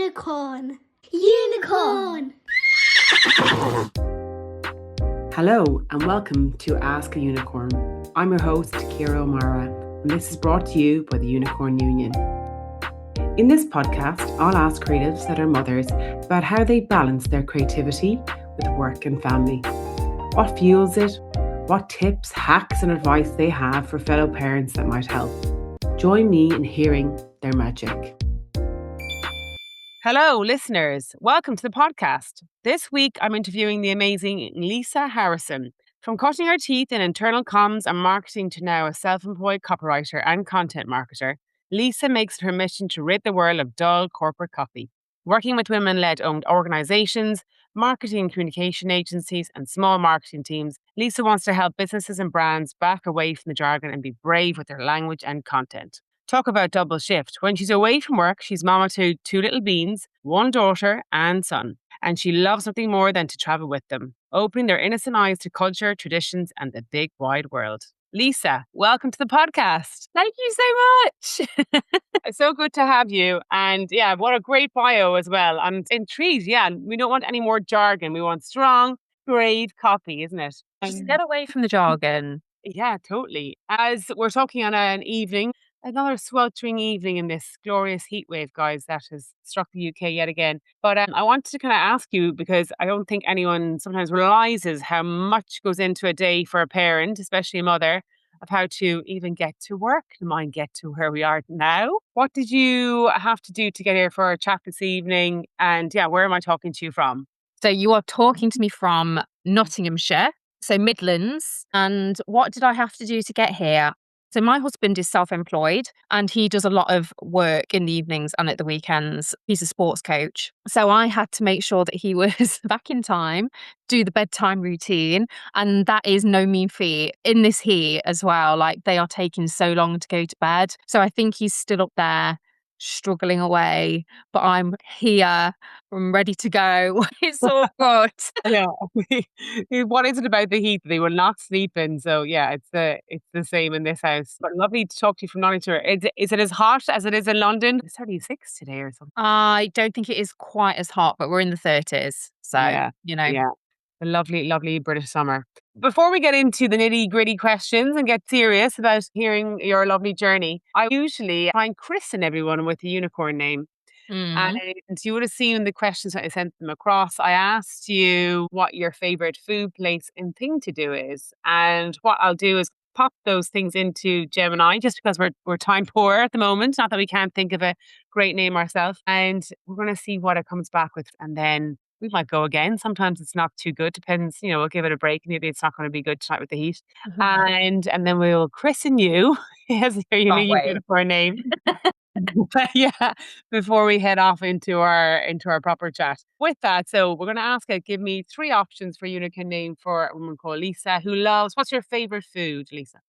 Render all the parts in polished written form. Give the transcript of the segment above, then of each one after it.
Unicorn. Unicorn. Hello and welcome to Ask a Unicorn. I'm your host, Ciara O'Mara, and this is brought to you by the Unicorn Union. In this podcast, I'll ask creatives that are mothers about how they balance their creativity with work and family. What fuels it? What tips, hacks and advice they have for fellow parents that might help. Join me in hearing their magic. Hello, listeners. Welcome to the podcast. This week, I'm interviewing the amazing Lisa Harrison. From cutting her teeth in internal comms and marketing to now a self-employed copywriter and content marketer, Lisa makes it her mission to rid the world of dull corporate copy. Working with women-led owned organizations, marketing and communication agencies, and small marketing teams, Lisa wants to help businesses and brands back away from the jargon and be brave with their language and content. Talk about double shift. When she's away from work, she's mama to two little beans, one daughter and son. And she loves nothing more than to travel with them, opening their innocent eyes to culture, traditions, and the big wide world. Lisa, welcome to the podcast. Thank you so much. It's so good to have you. And yeah, what a great bio as well. I'm intrigued. Yeah, we don't want any more jargon. We want strong, brave copy, isn't it? Just get away from the jargon. Yeah, totally. As we're talking on an evening, another sweltering evening in this glorious heat wave, guys, that has struck the UK yet again. But I wanted to kind of ask you, because I don't think anyone sometimes realizes how much goes into a day for a parent, especially a mother, of how to even get to work, to mind get to where we are now. What did you have to do to get here for a chat this evening? And yeah, where am I talking to you from? So you are talking to me from Nottinghamshire, so Midlands. And what did I have to do to get here? So my husband is self-employed and he does a lot of work in the evenings and at the weekends. He's a sports coach. So I had to make sure that he was back in time, do the bedtime routine. And that is no mean feat in this heat as well. Like, they are taking so long to go to bed. So I think he's still up there struggling away, but I'm here. I'm ready to go. It's all good. Yeah. What is it about the heat? They will not sleep in. So yeah, it's the same in this house. But lovely to talk to you from Nottinghamshire. Is it as hot as it is in London? It's 36 today or something. I don't think it is quite as hot, but we're in the 30s. So, Yeah. A lovely, lovely British summer. Before we get into the nitty gritty questions and get serious about hearing your lovely journey, I usually try and christen everyone with a unicorn name. And you would have seen the questions that I sent them across. I asked you what your favorite food, place, and thing to do is. And what I'll do is pop those things into Gemini, just because we're time poor at the moment. Not that we can't think of a great name ourselves. And we're going to see what it comes back with. And then we might go again. Sometimes it's not too good. Depends, we'll give it a break. Maybe it's not going to be good tonight with the heat. And then we'll christen you as your unicorn name. Yeah, before we head off into our proper chat. With that, so we're going to ask her, give me 3 options for unicorn name for a woman called Lisa who loves. What's your favorite food, Lisa?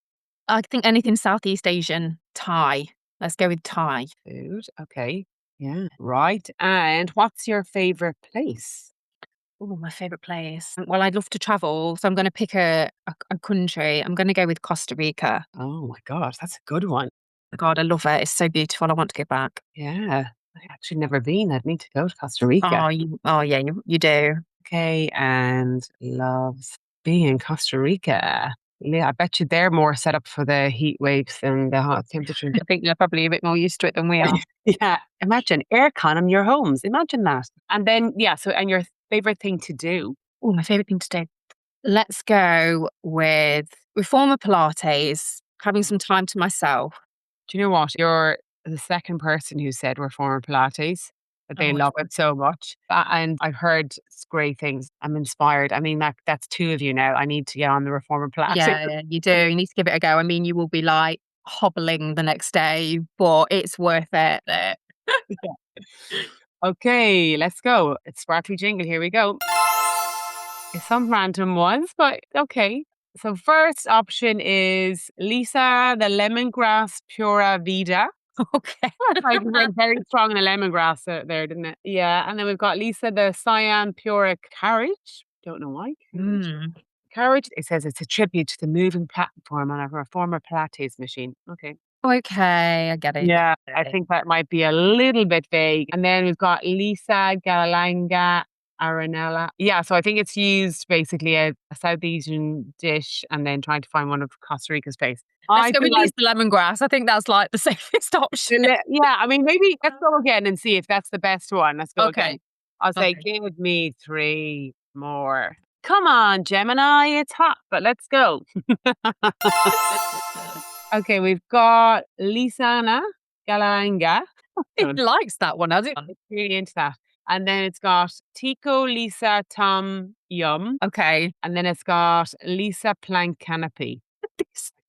I think anything Southeast Asian. Thai. Let's go with Thai. Food. Okay. Yeah. Right. And what's your favorite place? Oh, my favorite place. Well, I'd love to travel, so I'm going to pick a country. I'm going to go with Costa Rica. Oh my gosh, that's a good one. God, I love it. It's so beautiful. I want to go back. Yeah. I've actually never been. I'd need to go to Costa Rica. Yeah, you do. Okay. And loves being in Costa Rica. Yeah, I bet you they're more set up for the heat waves and the hot temperatures. I think they're probably a bit more used to it than we are. Yeah. Imagine aircon in your homes. Imagine that. And then, and your favorite thing to do? Oh, my favorite thing to do. Let's go with reformer Pilates, having some time to myself. Do you know what? You're the second person who said reformer Pilates. That they love it so much. And I've heard great things. I'm inspired. I mean, that's 2 of you now. I need to get on the reformer Pilates. Yeah, you do. You need to give it a go. I mean, you will be like hobbling the next day, but it's worth it. Yeah. Okay, let's go. It's sparkly jingle. Here we go. It's some random ones, but okay. So first option is Lisa, the lemongrass pura vida. Okay. Like, went very strong in the lemongrass there, didn't it? Yeah. And then we've got Lisa, the cyan pura carriage. Don't know why. Carriage. It says it's a tribute to the moving platform on a reformer Pilates machine. Okay. Okay, I get it. Yeah, I think that might be a little bit vague. And then we've got Lisa Galanga Aranella. Yeah, so I think it's used basically as a South Asian dish and then trying to find one of Costa Rica's place. Let's I go feel with like, Lisa Lemongrass. I think that's like the safest option. yeah, I mean, maybe let's go again and see if that's the best one. Let's go again. Okay. I'll say, Okay. give me 3 more. Come on, Gemini, it's hot, but let's go. Okay, we've got Lisana Galanga. He likes that one, has it? It's really into that. And then it's got Tico Lisa Tom Yum. Okay. And then it's got Lisa Plank Canopy.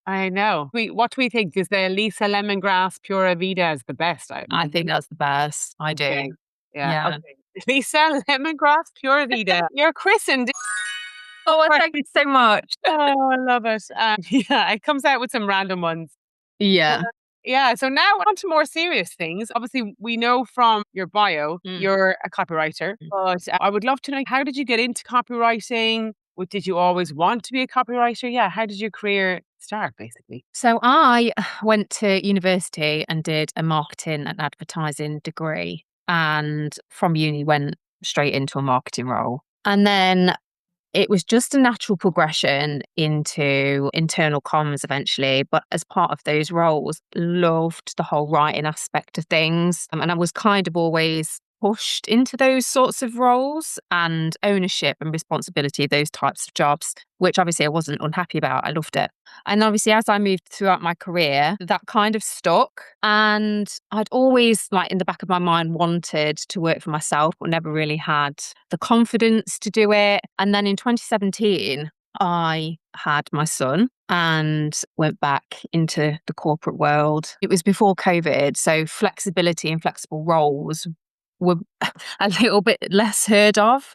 I know. What do we think? Is the Lisa Lemongrass Pura Vida is the best? I think that's the best. I Okay. do. Yeah. Yeah. Okay. Lisa Lemongrass Pura Vida. You're christened. Oh, thank you so much. Oh, I love it. Yeah, it comes out with some random ones. Yeah. Yeah, so now on to more serious things. Obviously, we know from your bio, you're a copywriter, but I would love to know, how did you get into copywriting? Did you always want to be a copywriter? Yeah, how did your career start, basically? So I went to university and did a marketing and advertising degree, and from uni went straight into a marketing role. And then it was just a natural progression into internal comms eventually. But as part of those roles, loved the whole writing aspect of things. And I was kind of always pushed into those sorts of roles and ownership and responsibility of those types of jobs, which obviously I wasn't unhappy about. I loved it. And obviously, as I moved throughout my career, that kind of stuck. And I'd always, like, in the back of my mind, wanted to work for myself, but never really had the confidence to do it. And then in 2017, I had my son and went back into the corporate world. It was before COVID, so flexibility and flexible roles were a little bit less heard of.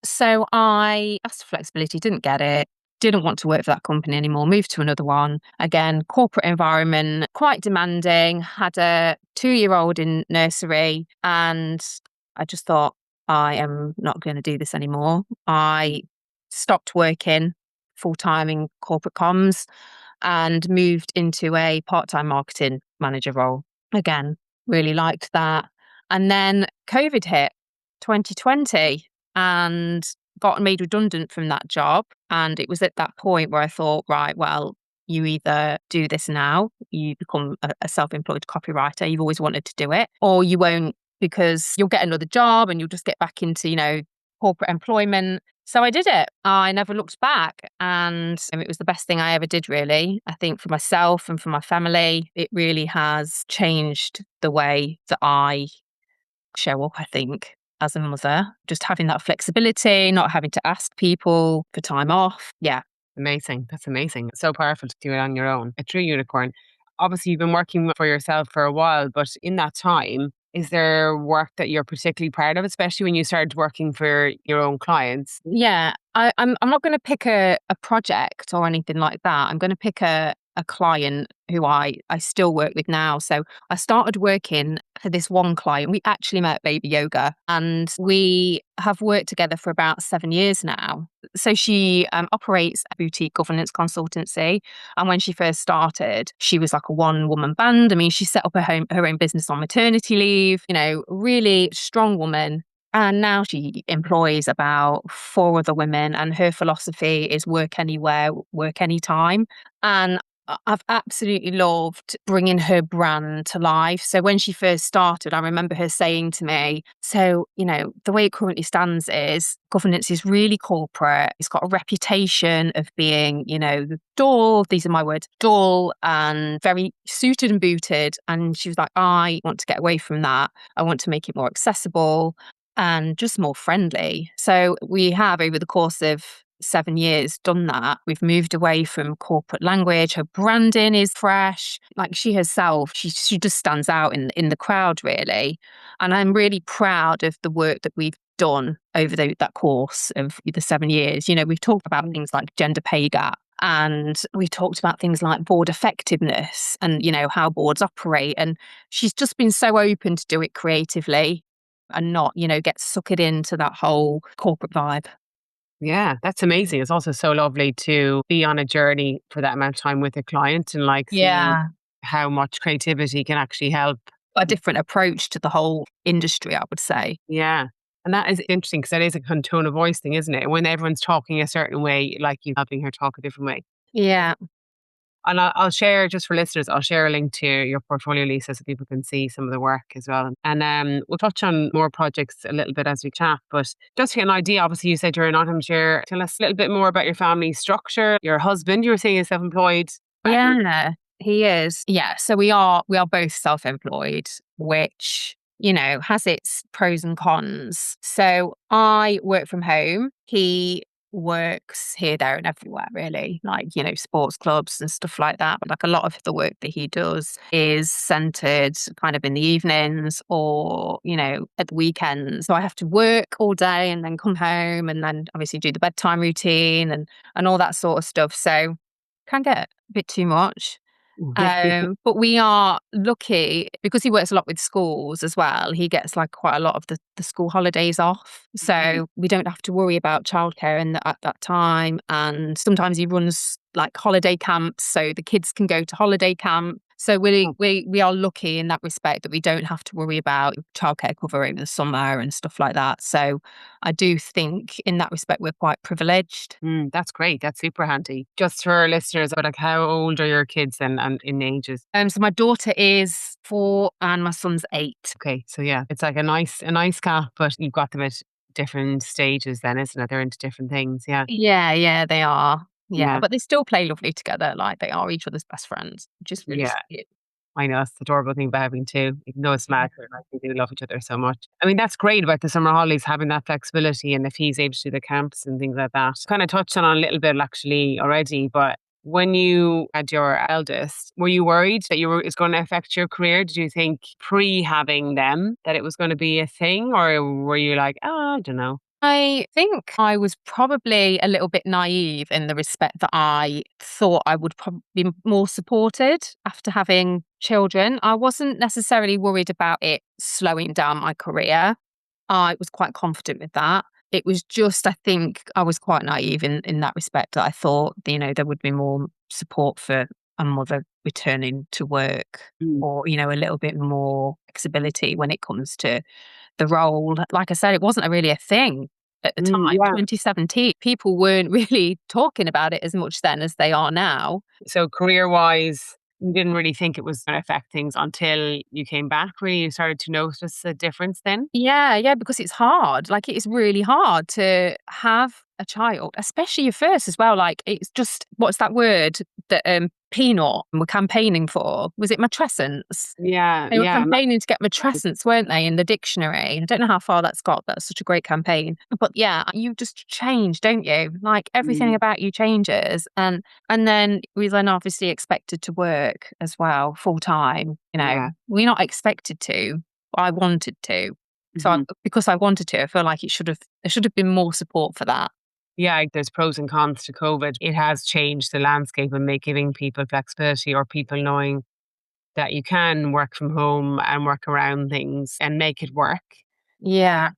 So I asked for flexibility, didn't get it, didn't want to work for that company anymore, moved to another one. Again, corporate environment, quite demanding, had a 2-year-old in nursery, and I just thought, I am not going to do this anymore. I stopped working full-time in corporate comms and moved into a part-time marketing manager role. Again, really liked that. And then COVID hit 2020 and got made redundant from that job. And it was at that point where I thought, right, well, you either do this now, you become a self-employed copywriter, you've always wanted to do it, or you won't, because you'll get another job and you'll just get back into, corporate employment. So I did it. I never looked back. And it was the best thing I ever did, really. I think for myself and for my family, it really has changed the way that I show up, I think, as a mother. Just having that flexibility, not having to ask people for time off. Yeah. Amazing. That's amazing. It's so powerful to do it on your own. A true unicorn. Obviously, you've been working for yourself for a while, but in that time, is there work that you're particularly proud of, especially when you started working for your own clients? Yeah. I'm not going to pick a project or anything like that. I'm going to pick a client who I still work with now. So I started working for this one client. We actually met at Baby Yoga, and we have worked together for about 7 years now. So she operates a boutique governance consultancy. And when she first started, she was like a one-woman band. I mean, she set up her own business on maternity leave, really strong woman. And now she employs about 4 other women, and her philosophy is work anywhere, work anytime. And I've absolutely loved bringing her brand to life. So when she first started, I remember her saying to me, the way it currently stands is governance is really corporate. It's got a reputation of being, dull. These are my words, dull and very suited and booted. And she was like, I want to get away from that. I want to make it more accessible and just more friendly. So we have, over the course of 7 years, done that. We've moved away from corporate language. Her branding is fresh. Like, she herself, she just stands out in the crowd, really. And I'm really proud of the work that we've done over that course of the 7 years. We've talked about things like gender pay gap, and we talked about things like board effectiveness and, how boards operate. And she's just been so open to do it creatively and not, get suckered into that whole corporate vibe. Yeah, that's amazing. It's also so lovely to be on a journey for that amount of time with a client and seeing Yeah. how much creativity can actually help. A different approach to the whole industry, I would say. Yeah. And that is interesting because that is a kind of tone of voice thing, isn't it? When everyone's talking a certain way, like you having her talk a different way. Yeah. And I'll share, just for listeners, I'll share a link to your portfolio, Lisa, so people can see some of the work as well. And we'll touch on more projects a little bit as we chat. But just to get an idea, obviously, you said you're in Nottinghamshire. Tell us a little bit more about your family structure. Your husband, you were saying, is self-employed. Yeah, he is. Yeah. So we are both self-employed, which, has its pros and cons. So I work from home. He works here, there, and everywhere, really, like, sports clubs and stuff like that. But like a lot of the work that he does is centered kind of in the evenings or, at the weekends. So I have to work all day and then come home and then obviously do the bedtime routine and all that sort of stuff. So can get a bit too much. But we are lucky because he works a lot with schools as well. He gets like quite a lot of the school holidays off. So we don't have to worry about childcare at that time. And sometimes he runs like holiday camps so the kids can go to holiday camp. So we are lucky in that respect that we don't have to worry about childcare cover over the summer and stuff like that. So I do think in that respect we're quite privileged. That's great. That's super handy. Just for our listeners, but like how old are your kids and in ages? So my daughter is 4 and my son's 8. Okay, so yeah, it's like a nice gap, but you've got them at different stages then, isn't it? They're into different things. Yeah. Yeah, they are. Yeah, Yeah. but they still play lovely together. Like they are each other's best friends, which is really Yeah. sweet. I know it's the adorable thing about having two, even though it's mad, like they do love each other so much. I mean, that's great about the summer holidays, having that flexibility, and if he's able to do the camps and things like that. Kind of touched on a little bit actually already, but when you had your eldest, were you worried that it's going to affect your career? Did you think pre having them that it was going to be a thing, or were you like, oh, I don't know? I think I was probably a little bit naive in the respect that I thought I would probably be more supported after having children. I wasn't necessarily worried about it slowing down my career. I was quite confident with that. It was just, I think I was quite naive in that respect that I thought, there would be more support for a mother returning to work or, a little bit more flexibility when it comes to the role. Like I said, it wasn't really a thing at the time. Yeah. 2017, people weren't really talking about it as much then as they are now. So career wise, you didn't really think it was going to affect things until you came back. Really, you started to notice a difference then. Yeah, because it's hard. Like, it is really hard to have a child, especially your first as well. Like, it's just, what's that word that Peanut were campaigning for? Was it matrescence? Yeah, They were yeah. campaigning to get matrescence, weren't they, in the dictionary? I don't know how far that's got. That's such a great campaign. But yeah, you just change, don't you? Like, everything about you changes. And then we then obviously expected to work as well, full time. Yeah. We're not expected to. I wanted to. So because I wanted to, I feel like there should have been more support for that. Yeah, there's pros and cons to COVID. It has changed the landscape and giving people flexibility, or people knowing that you can work from home and work around things and make it work. Yeah.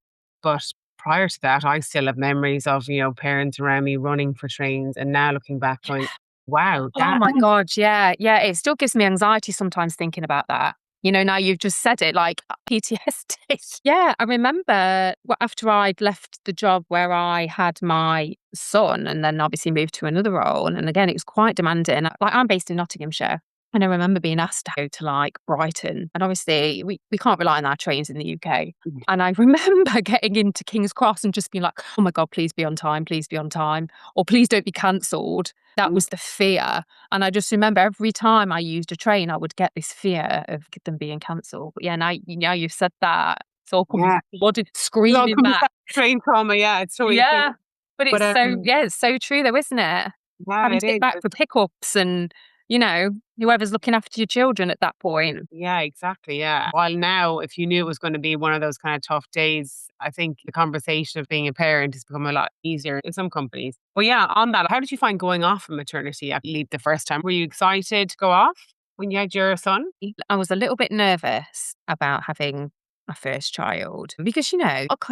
But prior to that, I still have memories of, parents around me running for trains, and now looking back going, wow, Oh my God. Yeah. Yeah. It still gives me anxiety sometimes thinking about that. Now you've just said it, like PTSD. Yeah. I remember after I'd left the job where I had my son and then obviously moved to another role. And again, it was quite demanding. Like, I'm based in Nottinghamshire. And I remember being asked to go to like Brighton. And obviously we can't rely on our trains in the UK. And I remember getting into King's Cross and just being like, oh my God, please be on time, or please don't be cancelled. That was the fear. And I just remember every time I used a train, I would get this fear of them being cancelled. But yeah, now you've said that, it's all coming blooded, screaming back. Train trauma, yeah, it's totally. Yeah. But it's But, it's so true though, isn't it? yeah, Having it to get is. back for pickups and, whoever's looking after your children at that point. Yeah, exactly. Yeah. While now, if you knew it was going to be one of those kind of tough days, I think the conversation of being a parent has become a lot easier in some companies. But yeah, on that, how did you find going off of maternity leave the first time? Were you excited to go off when you had your son? I was a little bit nervous about having my first child because,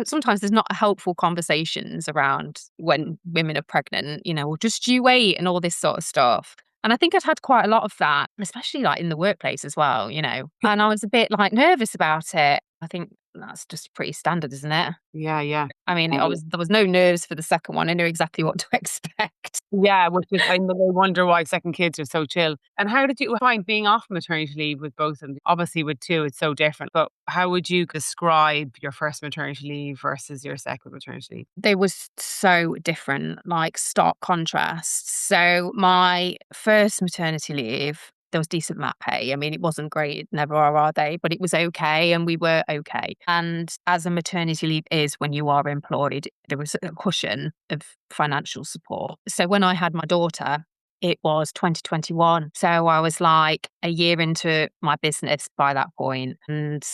sometimes there's not helpful conversations around when women are pregnant, or just you wait and all this sort of stuff. And I think I'd had quite a lot of that, especially like in the workplace as well, you know. And I was a bit like nervous about it. I think that's just pretty standard, isn't it? Yeah, yeah. I mean, there was no nerves for the second one. I knew exactly what to expect. Yeah, which is, I wonder why second kids are so chill. And how did you find being off maternity leave with both of them? Obviously, with two, it's so different. But how would you describe your first maternity leave versus your second maternity leave? They was so different, like stark contrast. So my first maternity leave, there was decent mat pay. I mean, it wasn't great, never are they? But it was okay, and we were okay. And as a maternity leave is when you are employed, there was a cushion of financial support. So when I had my daughter, it was 2021. So I was like a year into my business by that point. And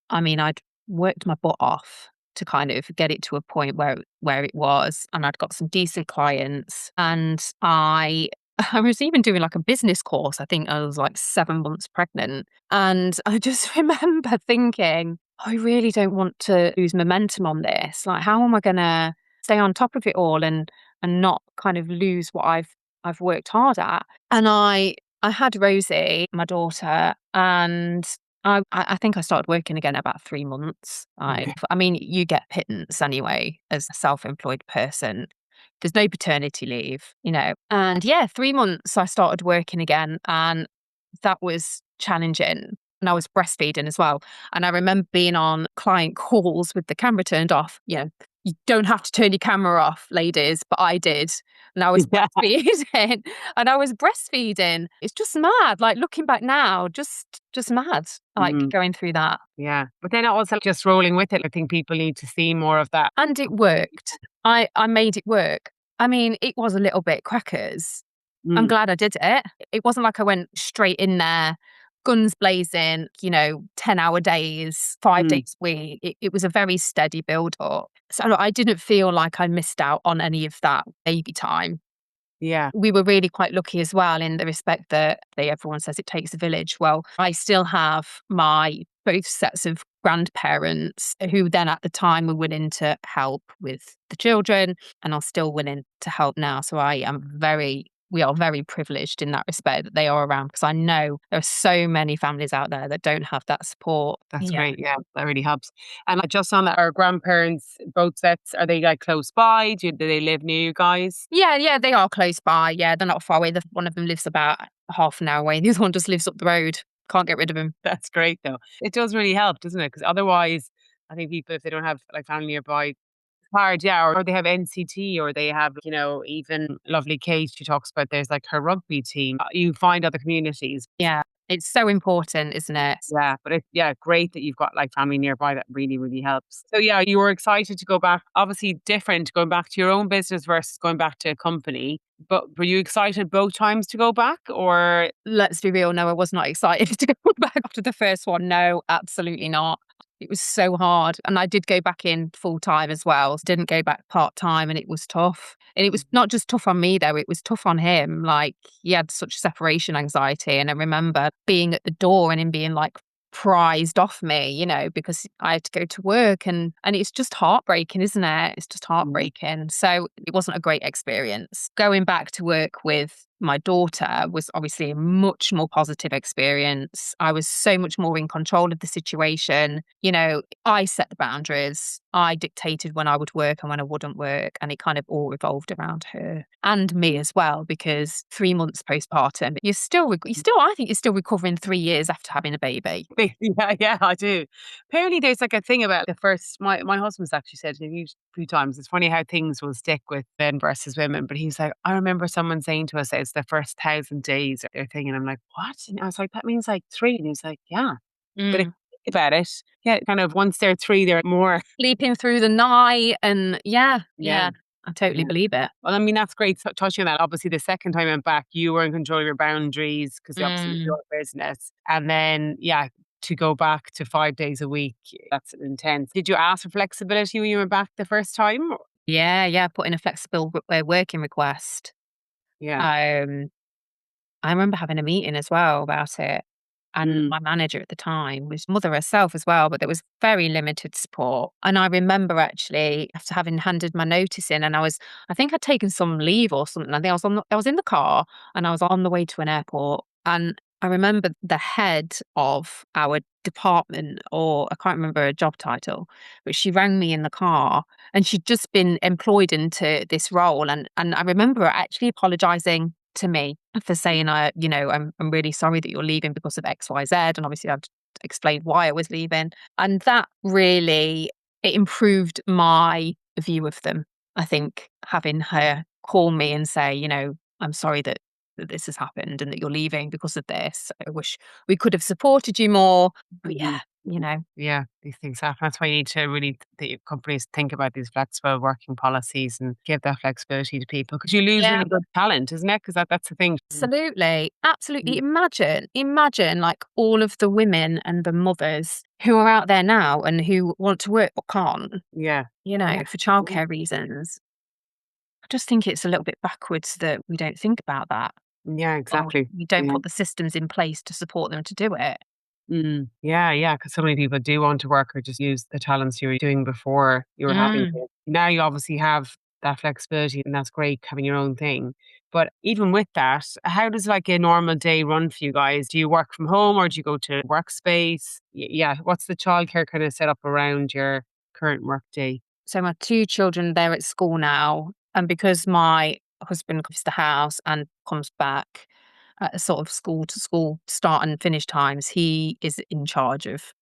I mean, I'd worked my butt off to kind of get it to a point where it was, and I'd got some decent clients, and I was even doing like a business course. I think I was like 7 months pregnant, and I just remember thinking, I really don't want to lose momentum on this. Like, how am I going to stay on top of it all and not kind of lose what I've worked hard at? And I had Rosie, my daughter, and I think I started working again at about 3 months. I mean, you get pittance anyway as a self-employed person. There's no paternity leave, you know. And yeah, 3 months I started working again, and that was challenging. And I was breastfeeding as well. And I remember being on client calls with the camera turned off. You know, you don't have to turn your camera off, ladies, but I did. And I was Yeah. breastfeeding and I was breastfeeding. It's just mad. Like looking back now, just mad, like going through that. Yeah. But then also just rolling with it. I think people need to see more of that. And it worked. I made it work. I mean, it was a little bit crackers. I'm glad I did it. It wasn't like I went straight in there, guns blazing, you know, 10-hour days, 5 days a week. It was a very steady build up. So I didn't feel like I missed out on any of that baby time. Yeah. We were really quite lucky as well in the respect that everyone says it takes a village. Well, I still have my both sets of grandparents who then at the time were willing to help with the children and are still willing to help now. So we are very privileged in that respect that they are around, because I know there are so many families out there that don't have that support. That's great. Yeah, that really helps. And just on that, our grandparents, both sets, are they like close by? Do they live near you guys? Yeah, they are close by. Yeah, they're not far away. One of them lives about half an hour away. The other one just lives up the road. Can't get rid of him. That's great though. It does really help, doesn't it? Because otherwise, I think people, if they don't have like family nearby, hard, yeah, or they have NCT, or they have, you know, even lovely Kate, she talks about there's like her rugby team. You find other communities. Yeah, it's so important, isn't it? Yeah, but great that you've got like family nearby. That really, really helps. So yeah, you were excited to go back. Obviously different going back to your own business versus going back to a company. But were you excited both times to go back, or? Let's be real, no, I was not excited to go back after the first one. No, absolutely not. It was so hard. And I did go back in full time as well. Didn't go back part time, and it was tough. And it was not just tough on me though, it was tough on him. Like he had such separation anxiety. And I remember being at the door and him being like prized off me, you know, because I had to go to work, and it's just heartbreaking, isn't it? It's just heartbreaking. So it wasn't a great experience. Going back to work with my daughter was obviously a much more positive experience. I was so much more in control of the situation. You know, I set the boundaries. I dictated when I would work and when I wouldn't work, and it kind of all revolved around her and me as well, because 3 months postpartum, I think you're still recovering 3 years after having a baby. Yeah, I do. Apparently there's like a thing about the first, my husband's actually said to me a few times, it's funny how things will stick with men versus women, but he's like, I remember someone saying to us, it's the first 1,000 days or thing, and I'm like, what? And I was like, that means like 3, and he's like, yeah. But if you think about it, yeah, kind of once they're 3, they're more Sleeping through the night, and yeah, I totally believe it. Well, I mean, that's great. So touching on that, obviously, the second time I went back, you were in control of your boundaries because obviously it's your business. And then, yeah, to go back to 5 days a week, that's intense. Did you ask for flexibility when you went back the first time? Yeah, put in a flexible working request. Yeah. I remember having a meeting as well about it. And my manager at the time was mother herself as well, but there was very limited support. And I remember actually after having handed my notice in, and I think I'd taken some leave or something. I think I was in the car and I was on the way to an airport. And I remember the head of our department, or I can't remember her job title, but she rang me in the car and she'd just been employed into this role. And I remember her actually apologizing to me for saying, I'm really sorry that you're leaving because of X, Y, Z. And obviously I'd explained why I was leaving. And that really, it improved my view of them. I think having her call me and say, I'm sorry that this has happened and that you're leaving because of this. I wish we could have supported you more. But yeah, Yeah, these things happen. That's why you need to really, the companies think about these flexible working policies and give that flexibility to people, because you lose Yeah. really good talent, isn't it? Because that's the thing. Absolutely. Absolutely. Imagine like all of the women and the mothers who are out there now and who want to work but can't, Yeah. for childcare reasons. I just think it's a little bit backwards that we don't think about that. Yeah, Or exactly. we don't Yeah. put the systems in place to support them to do it. Yeah, because so many people do want to work or just use the talents you were doing before you were having Mm. kids. Now you obviously have that flexibility, and that's great having your own thing. But even with that, how does like a normal day run for you guys? Do you work from home or do you go to workspace? Yeah, what's the childcare kind of set up around your current work day? So my two children, they're at school now. And because my husband comes to the house and comes back at a sort of school to school start and finish times, he is in charge of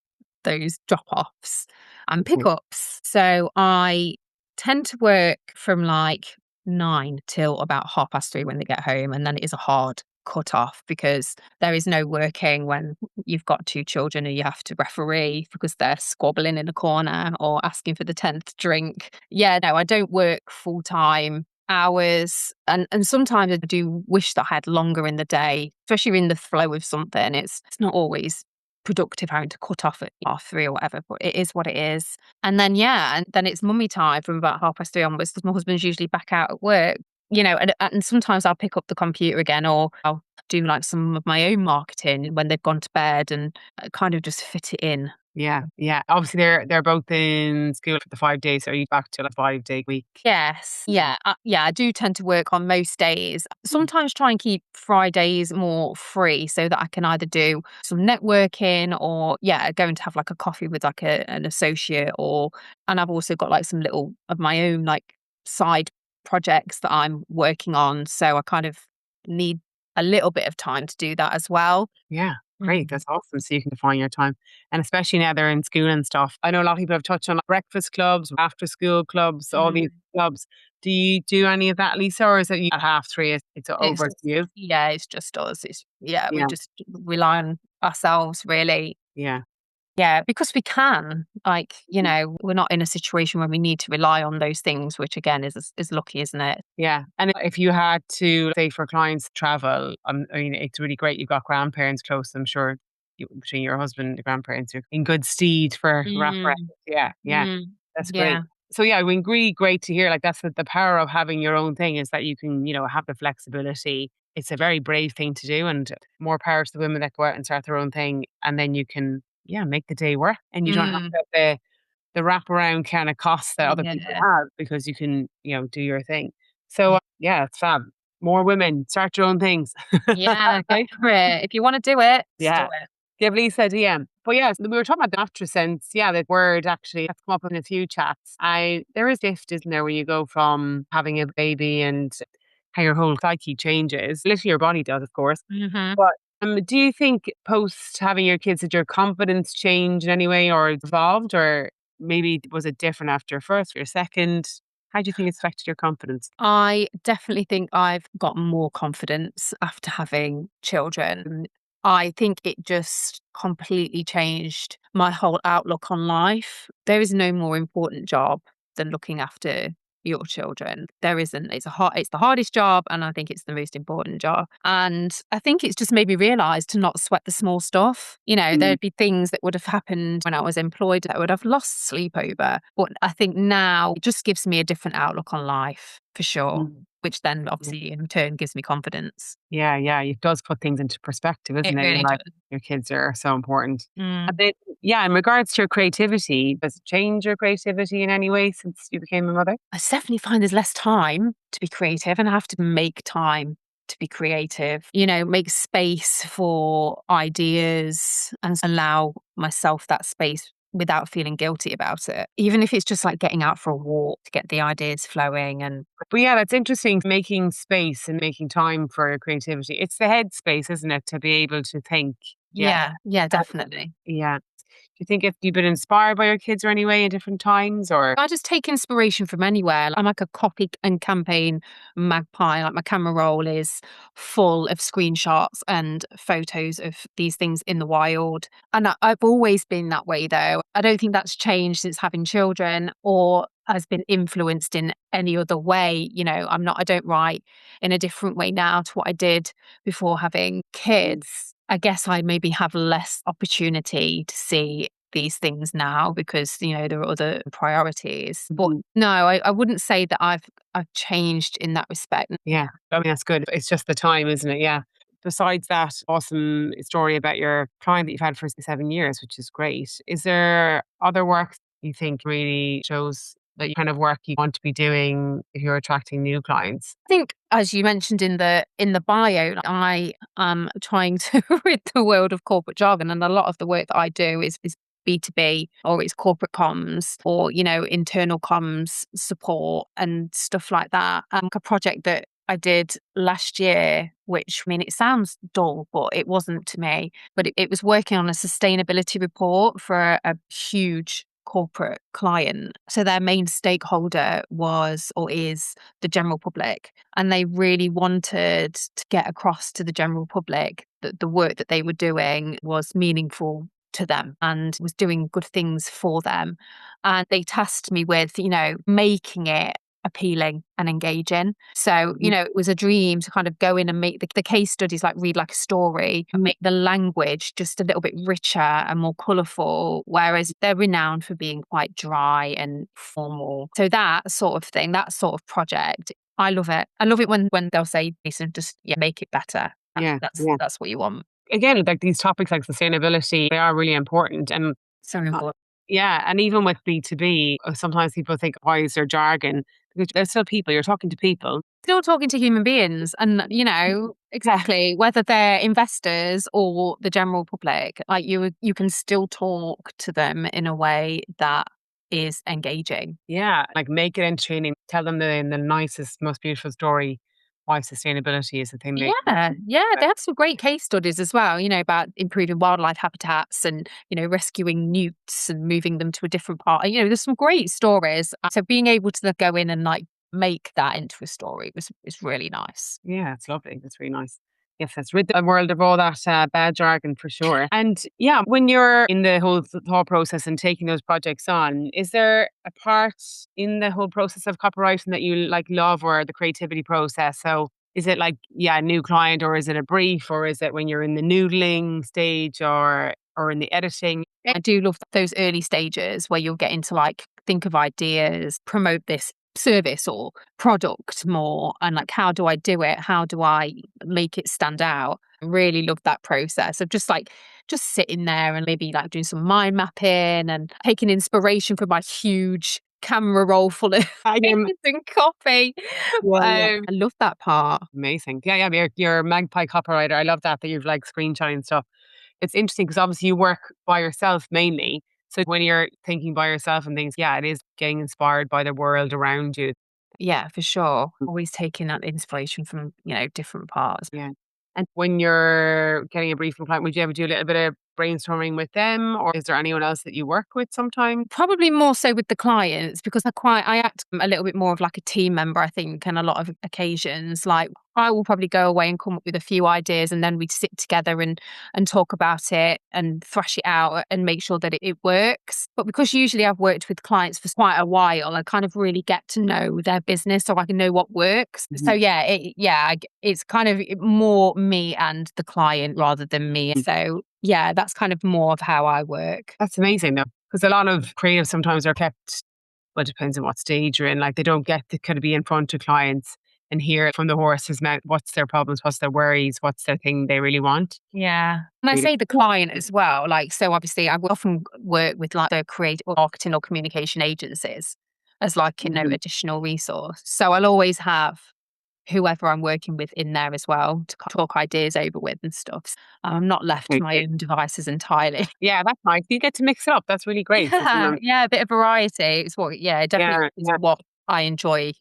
those drop offs and Okay. pickups. So I tend to work from like 9 till about 3:30 when they get home. And then it is a hard cut off because there is no working when you've got two children and you have to referee because they're squabbling in a corner or asking for the 10th drink. Yeah, no, I don't work full time hours. And sometimes I do wish that I had longer in the day, especially in the flow of something. It's not always productive having to cut off at 3:30 or whatever, but it is what it is. And then, and then it's mummy time from about 3:30 onwards because my husband's usually back out at work. And sometimes I'll pick up the computer again, or I'll do like some of my own marketing when they've gone to bed and kind of just fit it in. Yeah. Obviously, they're both in school for the 5 days. So are you back to a 5 day week? Yes. I do tend to work on most days. Sometimes try and keep Fridays more free so that I can either do some networking or, going to have like a coffee with like an associate and I've also got like some little of my own like side projects that I'm working on. So I kind of need a little bit of time to do that as well. Yeah, great. That's awesome. So you can define your time. And especially now they're in school and stuff. I know a lot of people have touched on like, breakfast clubs, after school clubs, all these clubs. Do you do any of that, Lisa, or is it you at 3:30? It's It's over to you? it's just us. We Yeah, just rely on ourselves really. yeah. Yeah, because we can. Like, we're not in a situation where we need to rely on those things, which again is lucky, isn't it? Yeah. And if you had to, say, for clients travel, I mean, it's really great you've got grandparents close. I'm sure between your husband and the grandparents, you're in good stead for wraparound. Mm, Yeah. mm, That's great. yeah. So yeah, we agree. Great to hear. Like that's the power of having your own thing is that you can, have the flexibility. It's a very brave thing to do, and more power to the women that go out and start their own thing, and then you can, make the day work, and you don't have Mm, to have the wraparound kind of costs that other people yeah. have because you can, do your thing. So yeah, it's fab. More women start your own things. Yeah, go for it. If you want to do it, just do Yeah. it. Give Lisa a DM. But yes, we were talking about the mattress yeah, that word actually has come up in a few chats. There is a shift, isn't there, when you go from having a baby and how your whole psyche changes. Literally your body does, of course. Hmm. But do you think post having your kids did your confidence change in any way or evolved, or maybe was it different after your first or your second? How do you think it's affected your confidence? I definitely think I've got more confidence after having children. I think it just completely changed my whole outlook on life. There is no more important job than looking after your children. There isn't. It's the hardest job and I think it's the most important job. And I think it's just made me realize to not sweat the small stuff. Mm. There'd be things that would have happened when I was employed that I would have lost sleep over. But I think now it just gives me a different outlook on life for sure. Mm. Which then obviously in turn gives me confidence. Yeah, yeah. It does put things into perspective, It isn't it? really You're like, does. your kids are so important. Mm. And then, yeah, in regards to your creativity, does it change your creativity in any way since you became a mother? I definitely find there's less time to be creative, and I have to make time to be creative, make space for ideas and allow myself that space without feeling guilty about it. Even if it's just like getting out for a walk to get the ideas flowing. And But yeah, that's interesting. Making space and making time for your creativity. It's the head space, isn't it? To be able to think. Yeah. yeah, definitely. Yeah. Do you think if you've been inspired by your kids or any way in different times or? I just take inspiration from anywhere. I'm like a copy and campaign magpie. Like my camera roll is full of screenshots and photos of these things in the wild. And I've always been that way though. I don't think that's changed since having children or has been influenced in any other way. I don't write in a different way now to what I did before having kids. I guess I maybe have less opportunity to see these things now because there are other priorities. But no, I wouldn't say that I've changed in that respect. Yeah, I mean, that's good. It's just the time, isn't it? Yeah. Besides that awesome story about your client that you've had for 7 years, which is great, is there other work you think really shows that kind of work you want to be doing if you're attracting new clients? I think, as you mentioned in the bio, I am trying to rid the world of corporate jargon, and a lot of the work that I do is B2B or it's corporate comms or internal comms support and stuff like that. A project that I did last year, which I mean it sounds dull, but it wasn't to me. But it was working on a sustainability report for a huge corporate client. So their main stakeholder was or is the general public. And they really wanted to get across to the general public that the work that they were doing was meaningful to them and was doing good things for them. And they tasked me with, making it appealing and engaging. So, it was a dream to kind of go in and make the case studies like read like a story and make the language just a little bit richer and more colourful, whereas they're renowned for being quite dry and formal. So that sort of thing, that sort of project, I love it. I love it when they'll say, Jason, just make it better. Yeah. That's what you want. Again, like these topics like sustainability, they are really important. And So important. yeah, and even with B2B, sometimes people think, why is there jargon? Because they're still people, you're talking to people. Still talking to human beings and exactly whether they're investors or the general public, like you can still talk to them in a way that is engaging. Yeah, like make it entertaining. Tell them in the nicest, most beautiful story why sustainability is the thing they. Yeah, they have some great case studies as well, about improving wildlife habitats and, rescuing newts and moving them to a different part. There's some great stories. So being able to go in and like make that into a story is really nice. Yeah, it's lovely. That's really nice. Yes, let's rid the world of all that bad jargon for sure. And yeah, when you're in the whole thought process and taking those projects on, is there a part in the whole process of copywriting that you like love or the creativity process? So is it like, yeah, a new client or is it a brief or is it when you're in the noodling stage or in the editing? I do love those early stages where you'll get into like think of ideas, promote this service or product more and like how do I do it? How do I make it stand out? I really love that process of just sitting there and maybe like doing some mind mapping and taking inspiration from my huge camera roll full of things and copy. I love that part. Amazing. Yeah, you're a magpie copywriter. I love that you've like screenshotting stuff. It's interesting because obviously you work by yourself mainly. So when you're thinking by yourself and things, yeah, it is getting inspired by the world around you. Yeah, for sure. Always taking that inspiration from, different parts. Yeah. And when you're getting a brief from a client, would you ever do a little bit of brainstorming with them? Or is there anyone else that you work with sometimes? Probably more so with the clients because I act a little bit more of like a team member, I think, on a lot of occasions. Like I will probably go away and come up with a few ideas and then we'd sit together and talk about it and thrash it out and make sure that it works. But because usually I've worked with clients for quite a while, I kind of really get to know their business so I can know what works. Mm-hmm. So it's kind of more me and the client rather than me. So yeah, that's kind of more of how I work. That's amazing though. Because a lot of creatives sometimes are kept well, it depends on what stage you're in. Like they don't get to kind of be in front of clients and hear from the horse's mouth what's their problems, what's their worries, what's their thing they really want. Yeah. And I Really. say the client as well. Like, so obviously, I will often work with like the creative or marketing or communication agencies as like, Mhm. additional resource. So I'll always have whoever I'm working with in there as well to talk ideas over with and stuff. I'm not left to my Okay. own devices entirely. Yeah, that's nice. You get to mix it up. That's really great. So Yeah, sometimes, yeah, a bit of variety. It's what, yeah, it definitely yeah, is yeah, what I enjoy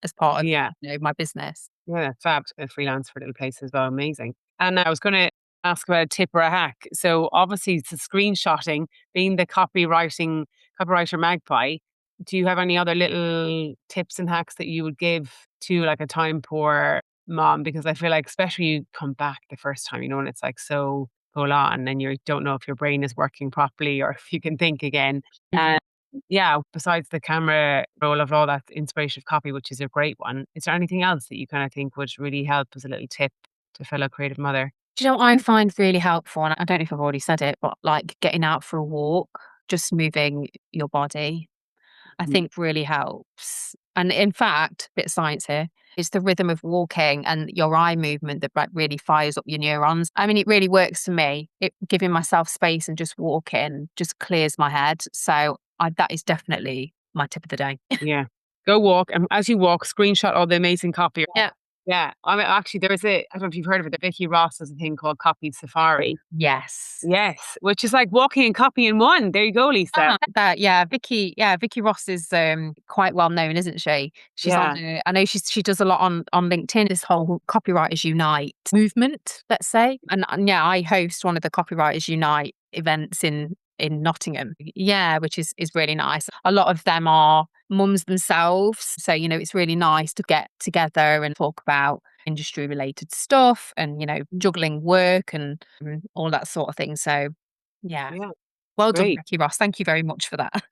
as part of yeah. my business. Yeah, fab. Freelance for little places as well. Amazing. And I was going to ask about a tip or a hack. So obviously, it's the screenshotting, being the copywriter magpie. Do you have any other little tips and hacks that you would give to like a time poor mom? Because I feel like, especially you come back the first time, and it's like so full on, and you don't know if your brain is working properly or if you can think again. Mhm. Yeah, besides the camera roll of all that inspirational copy, which is a great one, is there anything else that you kind of think would really help as a little tip to fellow creative mother? Do you know what I find really helpful? And I don't know if I've already said it, but like getting out for a walk, just moving your body, I Mhm. think really helps. And in fact, bit of science here, it's the rhythm of walking and your eye movement that like really fires up your neurons. I mean, it really works for me. Giving myself space and just walking just clears my head. So that is definitely my tip of the day. Yeah. Go walk, and as you walk, screenshot all the amazing copy. Yeah. Yeah. I mean, actually, there is I don't know if you've heard of it, the Vicky Ross has a thing called Copied Safari. Yes. Yes. Which is like walking and copy in one. There you go, Lisa. Vicky Ross is quite well known, isn't she? She's Yeah. I know she does a lot on LinkedIn, this whole Copywriters Unite movement, let's say. And yeah, I host one of the Copywriters Unite events in Nottingham. Yeah, which is really nice. A lot of them are mums themselves. So, it's really nice to get together and talk about industry related stuff and, juggling work and all that sort of thing. So yeah. Yeah. Well done, Great. Becky Ross. Thank you very much for that.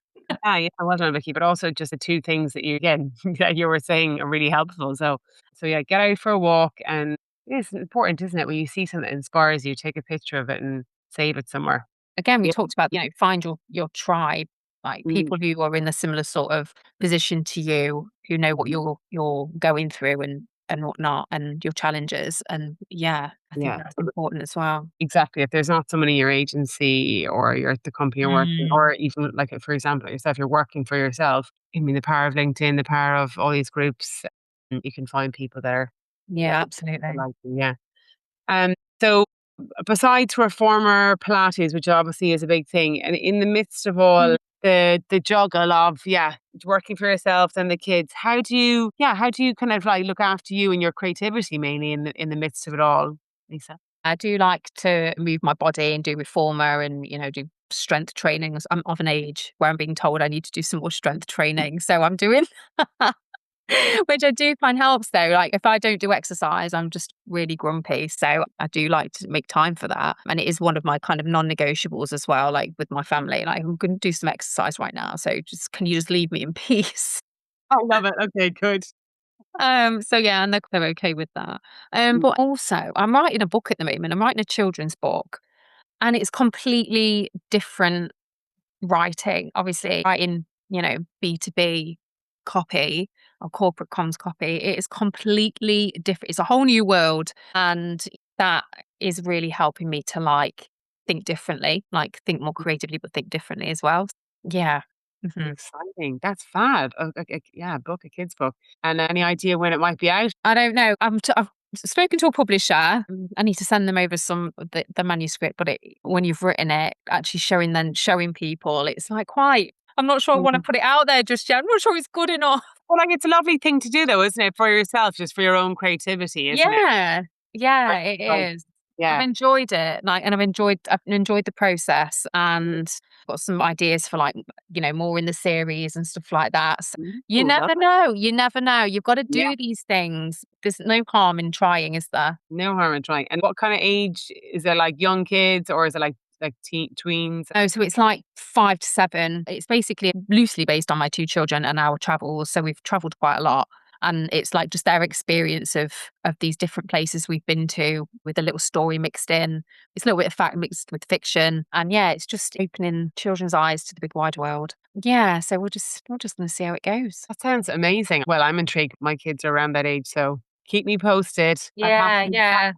Yeah, yeah, well done, Vicky. But also just the two things that you again that you were saying are really helpful. So yeah, get out for a walk, and it's important, isn't it? When you see something that inspires you, take a picture of it and save it somewhere. Again, we Yeah. talked about, find your tribe, like Mm, people who are in a similar sort of position to you, who know what you're going through and whatnot and your challenges. And yeah, I think yeah, that's important as well. exactly. If there's not someone in your agency or you're at the company you're working, Mm, or even like for example yourself, you're working for yourself. I mean, the power of LinkedIn, the power of all these groups, you can find people there. yeah, That absolutely. like you, yeah. So besides reformer Pilates, which obviously is a big thing, and in the midst of all the juggle of working for yourself and the kids, how do you kind of like look after you and your creativity mainly in the midst of it all, Lisa? I do like to move my body and do reformer and, do strength training. I'm of an age where I'm being told I need to do some more strength training. So I'm doing which I do find helps though. Like if I don't do exercise, I'm just really grumpy. So I do like to make time for that. And it is one of my kind of non-negotiables as well, like with my family. Like I'm gonna do some exercise right now. So can you just leave me in peace? I love it. Okay, good. So yeah, and they're okay with that. Mm, But also I'm writing a book at the moment. I'm writing a children's book and it's completely different writing, obviously writing, B2B copy or corporate comms copy. It is completely different. It's a whole new world. And that is really helping me to like think differently, like think more creatively, but think differently as well. Yeah. Mhm. exciting. That's fab. Yeah, book, a kid's book. And any idea when it might be out? I don't know. I've spoken to a publisher. I need to send them over some of the manuscript, but when you've written it, actually showing people, it's like quite. I'm not sure I want to Mhm. put it out there just yet. I'm not sure it's good enough. Well, like it's a lovely thing to do though, isn't it? For yourself, just for your own creativity, isn't it? Yeah, yeah, Right. it Like, is. I've yeah. enjoyed it, and I've enjoyed the process, and got some ideas for like more in the series and stuff like that. So you Ooh, love never it. know. You never know. You've got to Yeah. do these things. There's no harm in trying, is there? No harm in trying. And what kind of age is it? Like young kids, or is it like tweens? Oh, so it's like 5 to 7. It's basically loosely based on my 2 children and our travels. So we've traveled quite a lot. And it's like just their experience of these different places we've been to with a little story mixed in. It's a little bit of fact mixed with fiction. And yeah, it's just opening children's eyes to the big wide world. Yeah, so we're just going to see how it goes. That sounds amazing. Well, I'm intrigued. My kids are around that age, so keep me posted. I'll have Yeah, some yeah.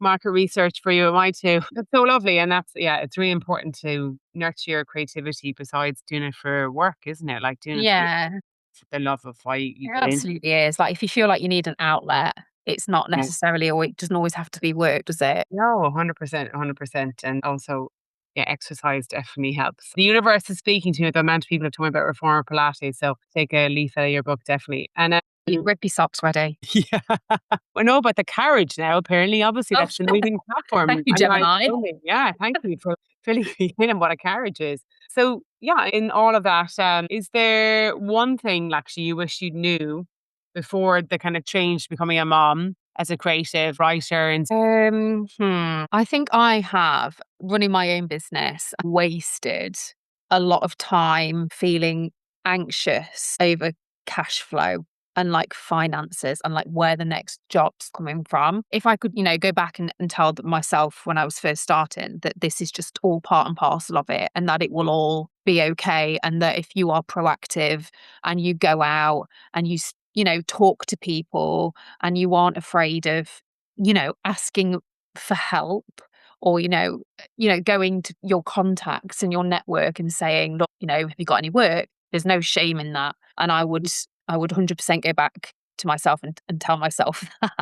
market research for you at my too. That's so lovely. And it's really important to nurture your creativity besides doing it for work, isn't it? Like doing it Yeah, for the love of why you it get in. absolutely is. Like if you feel like you need an outlet, it's not Yeah. necessarily, or it doesn't always have to be work, does it? No, 100%, 100%. And also, yeah, exercise definitely helps. The universe is speaking to you. The amount of people have told me about reformer Pilates. So take a leaf out of your book, definitely. And Your rugby socks ready. yeah. I know about the carriage now, apparently. Obviously, Oh, that's the moving platform. thank you, I mean, Gemini. yeah, thank you for filling me in on what a carriage is. So, yeah, in all of that, is there one thing actually you wish you knew before the kind of change to becoming a mom as a creative writer? And I think I have, running my own business, wasted a lot of time feeling anxious over cash flow and like finances and like where the next job's coming from. If I could, go back and tell myself when I was first starting that this is just all part and parcel of it and that it will all be okay. And that if you are proactive and you go out and talk to people and you aren't afraid of, asking for help or, going to your contacts and your network and saying, look, have you got any work? There's no shame in that. And I would 100% go back to myself and tell myself that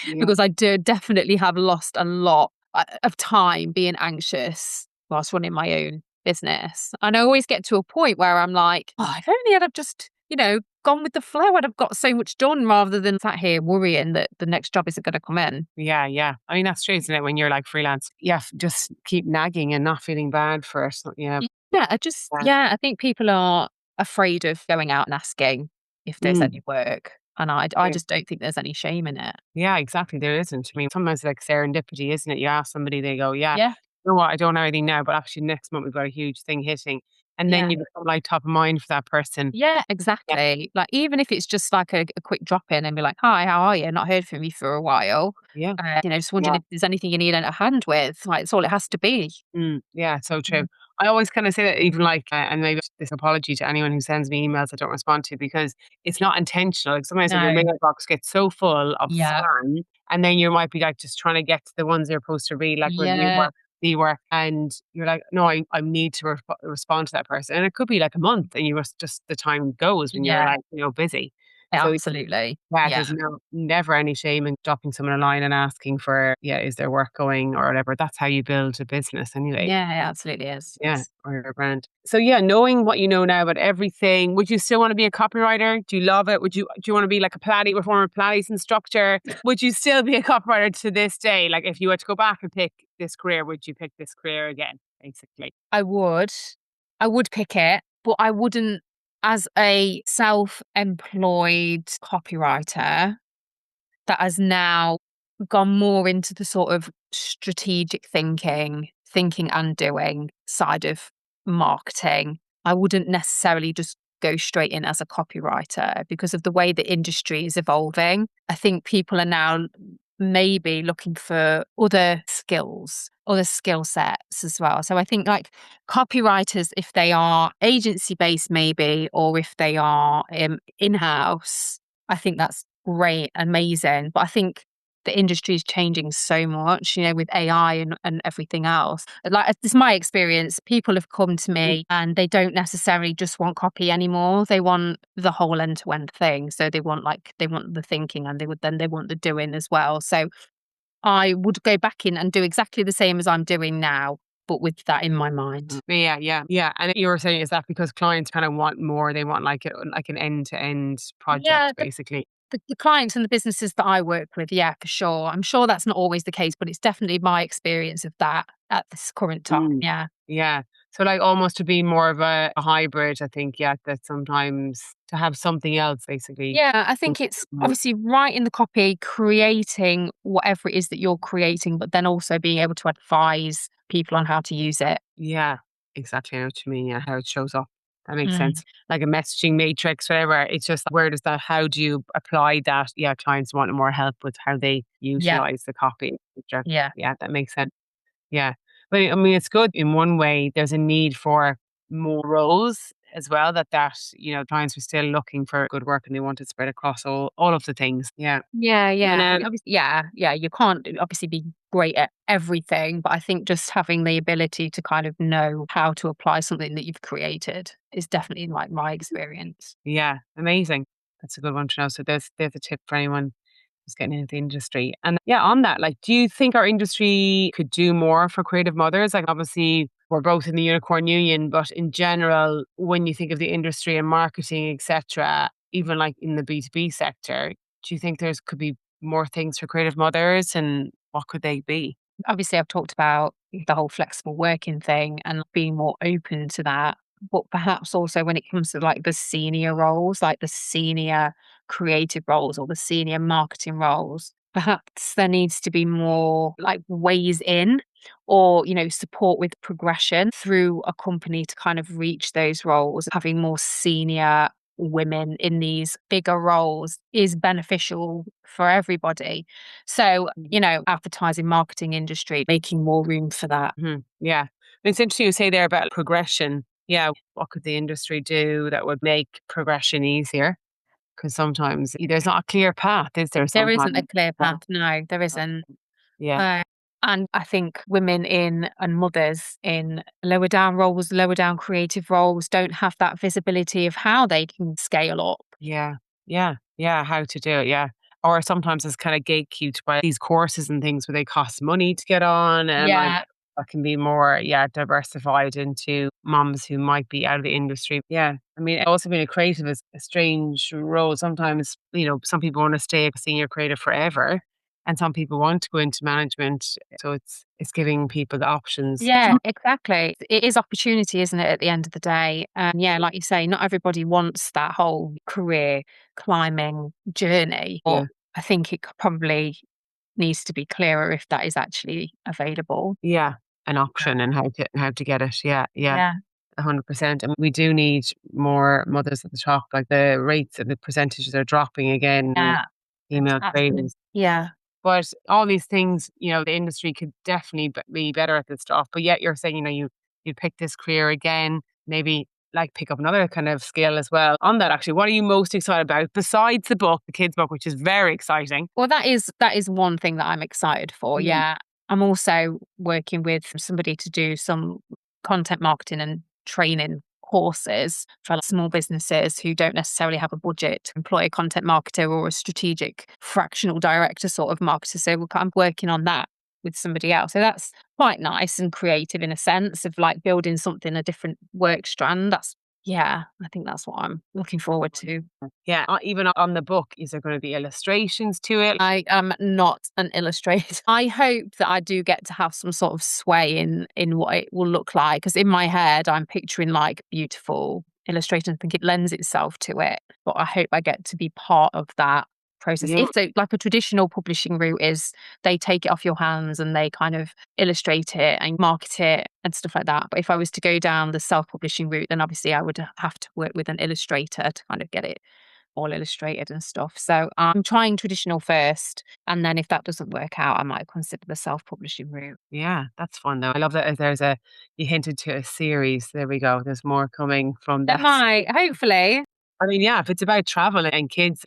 yeah, because I do definitely have lost a lot of time being anxious whilst running my own business. And I always get to a point where I'm like, oh, if only I'd have just, gone with the flow, I'd have got so much done rather than sat here worrying that the next job isn't going to come in. yeah, yeah. I mean, that's true, isn't it? When you're like freelance, yeah, just keep nagging and not feeling bad for it. So, yeah. Yeah, Yeah. I think people are afraid of going out and asking if there's Mm. any work. And I just don't think there's any shame in it. Yeah, exactly. There isn't. I mean, sometimes like serendipity, isn't it? You ask somebody, they go, yeah, Yeah. you know what? I don't know anything now, but actually next month we've got a huge thing hitting. And then Yeah. you become like top of mind for that person. Yeah, Yeah. exactly. Like even if it's just like a quick drop in and be like, "Hi, how are you? Not heard from you for a while. Yeah. Just wondering if there's anything you need a hand with." Like it's all it has to be. Yeah, so true. Mm. I always kind of say that even like, and maybe this apology to anyone who sends me emails I don't respond to because it's not intentional. Like sometimes like, your No. mailbox gets so full of Yeah. spam, and then you might be like just trying to get to the ones you're supposed to read, like review Yeah. work, the work, and you're like, no, I need to respond to that person, and it could be like a month, and you just the time goes when you're Yeah. like busy. So Absolutely. yeah, Yeah. there's never any shame in dropping someone a line and asking for, yeah, is there work going or whatever. That's how you build a business anyway. Yeah, it absolutely is. Yeah, or your brand. So yeah, knowing what you know now about everything, would you still want to be a copywriter? Do you love it? Do you want to be like a reformer Pilates instructor? Would you still be a copywriter to this day? Like if you were to go back and pick this career, would you pick this career again, basically? I would. I would pick it, but I wouldn't as a self-employed copywriter that has now gone more into the sort of strategic thinking and doing side of marketing. I wouldn't necessarily just go straight in as a copywriter because of the way the industry is evolving. I think people are now maybe looking for other skills, other skill sets as well. So I think like copywriters, if they are agency based, maybe, or if they are in house, I think that's great, amazing. But I think the industry is changing so much, with AI and everything else. Like, it's my experience. People have come to me and they don't necessarily just want copy anymore. They want the whole end to end thing. So they want the thinking and they want the doing as well. So I would go back in and do exactly the same as I'm doing now, but with that in my mind. Yeah, yeah, yeah. And you were saying is that because clients kind of want more, they want like an end to end Yeah, project, basically. the clients and the businesses that I work with, yeah, for sure. I'm sure that's not always the case, but it's definitely my experience of that at this current time. Mm. Yeah. Yeah. So like almost to be more of a hybrid, I think, yeah, that sometimes to have something else basically. Yeah, I think it's obviously writing the copy, creating whatever it is that you're creating, but then also being able to advise people on how to use it. Yeah, exactly. I know what you mean. Yeah, how it shows up. that makes Mm. sense. Like a messaging matrix, whatever. It's just where does that, how do you apply that? Yeah, clients want more help with how they Yeah. utilize the copy. Yeah. Yeah, that makes sense. Yeah. But I mean, it's good in one way. There's a need for more roles as well, clients are still looking for good work and they want it spread across all of the things. Yeah. Yeah, And yeah. I mean, obviously, yeah. You can't obviously be great at everything, but I think just having the ability to kind of know how to apply something that you've created is definitely like my experience. yeah, amazing. That's a good one to know. So there's a tip for anyone who's getting into the industry. And yeah, on that, like, do you think our industry could do more for creative mothers? Like, obviously, we're both in the Unicorn Union, but in general, when you think of the industry and marketing, etc., even like in the B2B sector, do you think there's could be more things for creative mothers, and what could they be? Obviously, I've talked about the whole flexible working thing and being more open to that. But perhaps also when it comes to like the senior roles, like the senior creative roles or the senior marketing roles, perhaps there needs to be more like ways in or, support with progression through a company to kind of reach those roles. Having more senior women in these bigger roles is beneficial for everybody. So, advertising marketing industry, making more room for that. Yeah. And it's interesting you say there about progression. Yeah. What could the industry do that would make progression easier? Because sometimes there's not a clear path, is there? There isn't a Sometimes. clear Yeah. path. No, there isn't. Yeah. Uh, and I think women in and mothers in lower down roles, lower down creative roles don't have that visibility of how they can scale up. Yeah. Yeah. Yeah. How to do it. Yeah. Or sometimes it's kind of gatekept by these courses and things where they cost money to get on. And Yeah. that can be more, diversified into moms who might be out of the industry. Yeah. I mean, also being a creative is a strange role. Sometimes, some people want to stay a senior creative forever. And some people want to go into management. So it's giving people the options. Yeah, exactly. It is opportunity, isn't it, at the end of the day? And yeah, like you say, not everybody wants that whole career climbing journey. But Yeah. I think it probably needs to be clearer if that is actually available. Yeah. An option and how to get it. Yeah. Yeah. Yeah. 100%. And we do need more mothers at the top. Like the rates and the percentages are dropping again in Yeah. female Absolutely. creatives. Yeah. But all these things, the industry could definitely be better at this stuff. But yet you're saying, you'd pick this career again, maybe like pick up another kind of skill as well. On that, actually, what are you most excited about besides the book, the kids' book, which is very exciting? Well, that is one thing that I'm excited for. Mm. Yeah. I'm also working with somebody to do some content marketing and training courses for small businesses who don't necessarily have a budget to employ a content marketer or a strategic fractional director sort of marketer. So I'm working on that with somebody else. So that's quite nice and creative in a sense of like building something, a different work strand. Yeah, I think that's what I'm looking forward to. Yeah, even on the book, is there going to be illustrations to it? I am not an illustrator. I hope that I do get to have some sort of sway in what it will look like. Because in my head, I'm picturing like beautiful illustration. I think it lends itself to it. But I hope I get to be part of that process. Yeah. If so, like a traditional publishing route is they take it off your hands and they kind of illustrate it and market it and stuff like that. But if I was to go down the self-publishing route, then obviously I would have to work with an illustrator to kind of get it all illustrated and stuff. So I'm trying traditional first. And then if that doesn't work out, I might consider the self publishing route. Yeah, that's fun though. I love that you hinted to a series. There we go. There's more coming from It that. might, hopefully. I mean, yeah, if it's about travel and kids,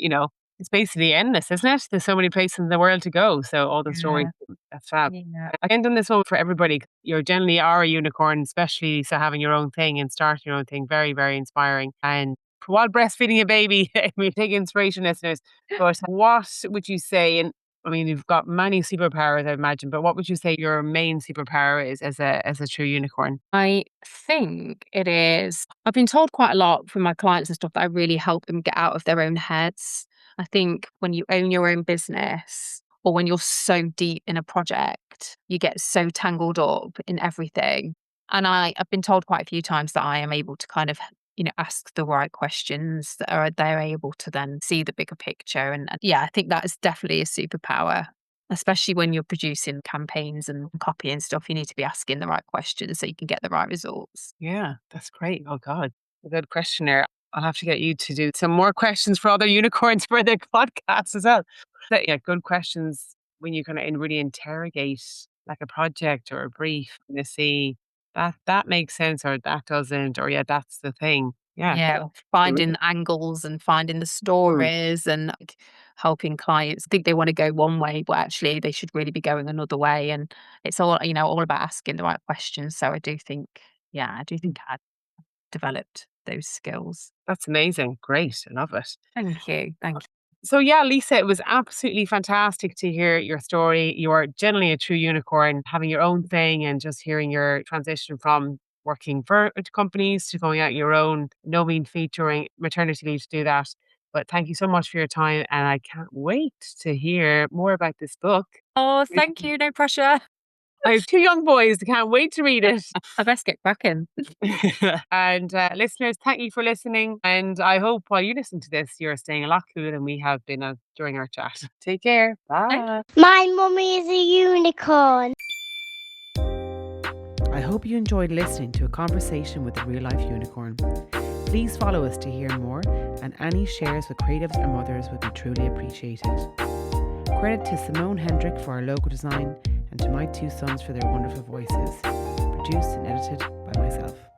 it's basically endless, isn't it? There's so many places in the world to go. So all the stories, Yeah. that's fab. Yeah. I can done this one for everybody. You generally are a unicorn, especially so having your own thing and starting your own thing. Very, very inspiring. And while breastfeeding a baby, we take inspiration, listeners. But what would you say? And I mean, you've got many superpowers, I imagine. But what would you say your main superpower is as a true unicorn? I think it is. I've been told quite a lot from my clients and stuff that I really help them get out of their own heads. I think when you own your own business or when you're so deep in a project, you get so tangled up in everything. And I've been told quite a few times that I am able to kind of, ask the right questions that are they're able to then see the bigger picture. And yeah, I think that is definitely a superpower. Especially when you're producing campaigns and copy and stuff, you need to be asking the right questions so you can get the right results. Yeah, that's great. Oh God. A good questionnaire. I'll have to get you to do some more questions for other unicorns for the podcast as well. But yeah, good questions when you kind of really interrogate like a project or a brief and you see that makes sense or that doesn't, or yeah, that's the thing. Yeah. Yeah, finding the angles and finding the Mm, stories and like helping clients think they want to go one way, but actually they should really be going another way. And it's all, all about asking the right questions. So I do think, yeah, I do think I developed those skills. that's amazing. Great. I love it. Thank you. Thank you. So yeah, Lisa, it was absolutely fantastic to hear your story. You're generally a true unicorn, having your own thing and just hearing your transition from working for companies to going out your own, no mean feat during maternity leave to do that. But thank you so much for your time, and I can't wait to hear more about this book. Oh, thank you. No pressure. I have two young boys. I can't wait to read it. I best get cracking. And listeners, thank you for listening. And I hope while you listen to this, you're staying a lot cooler than we have been during our chat. Take care. Bye. My mummy is a unicorn. I hope you enjoyed listening to a conversation with a real life unicorn. Please follow us to hear more, and any shares with creatives and mothers would be truly appreciated. Credit to Simone Hendrick for our logo design and to my two sons for their wonderful voices. Produced and edited by myself.